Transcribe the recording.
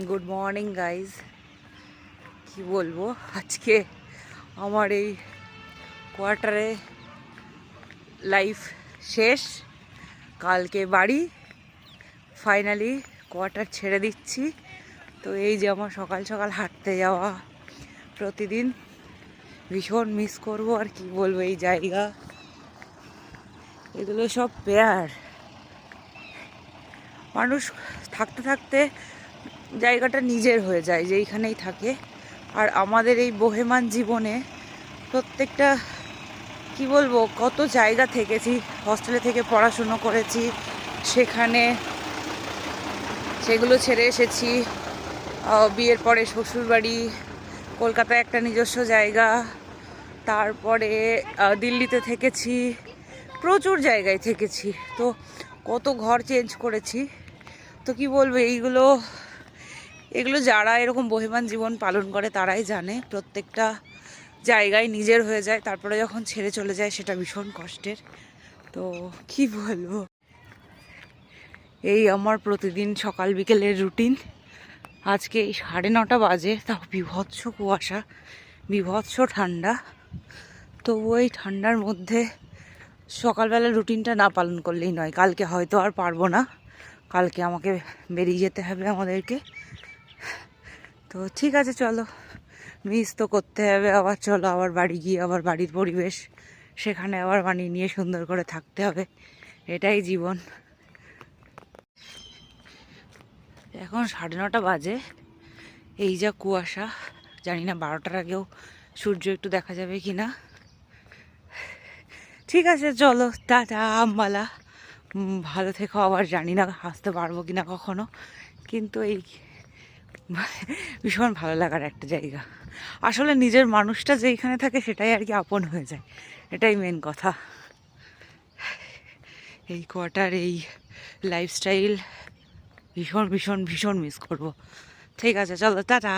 Good morning guys. কি বলবো, আজকে আমার এই কোয়ার্টারে লাইফ শেষ, কালকে বাড়ি। ফাইনালি কোয়ার্টার ছেড়ে দিচ্ছি। তো এই যে আমার সকাল সকাল হাঁটতে যাওয়া প্রতিদিন, ভীষণ মিস করব। আর কি বলবো, এই জায়গা, এগুলো সব পেয়ার। মানুষ থাকতে থাকতে জায়গাটা নিজের হয়ে যায়, যে এইখানেই থাকে। আর আমাদের এই বোহেমান জীবনে প্রত্যেকটা, কি বলবো, কত জায়গা থেকেছি। হস্টেলে থেকে পড়াশুনো করেছি, সেখানে সেগুলো ছেড়ে এসেছি। বিয়ের পরে শ্বশুরবাড়ি, কলকাতায় একটা নিজস্ব জায়গা, তারপরে দিল্লিতে থেকেছি, প্রচুর জায়গায় থেকেছি। তো কত ঘর চেঞ্জ করেছি। তো কি বলবো, এগুলো যারা এরকম বোহেমান জীবন পালন করে তারাই জানে। প্রত্যেকটা জায়গায় নিজের হয়ে যায়, তারপরে যখন ছেড়ে চলে যায় সেটা ভীষণ কষ্টের। তো কি বলবো, এই আমার প্রতিদিন সকাল বিকেলের রুটিন। আজকে এই 9:30 বাজে, তাও বীভৎস কুয়াশা, বীভৎস ঠান্ডা। তো ওই ঠান্ডার মধ্যে সকালবেলা রুটিনটা না পালন করলেই নয়। কালকে হয়তো আর পারবো না, কালকে আমাকে বেরিয়ে যেতে হবে আমাদেরকে। তো ঠিক আছে, চলো, মিস তো করতে হবে। আবার চলো, আবার বাড়ি গিয়ে আবার বাড়ির পরিবেশ, সেখানে আবার মানিয়ে নিয়ে সুন্দর করে থাকতে হবে। এটাই জীবন। এখন 9:30 বাজে, এই যা কুয়াশা, জানি না 12টার আগেও সূর্য একটু দেখা যাবে কি না। ঠিক আছে, চলো, টাটা আম্বালা। ভালো থেকো। আবার জানি না আসতে পারবো কি না কখনো, কিন্তু এই ভীষণ ভালো লাগার একটা জায়গা। আসলে নিজের মানুষটা যেইখানে থাকে সেটাই আর কি আপন হয়ে যায়, এটাই মেন কথা। এই কোয়ার্টার, এই লাইফস্টাইল ভীষণ ভীষণ ভীষণ মিস করব। ঠিক আছে, চলো, টাটা।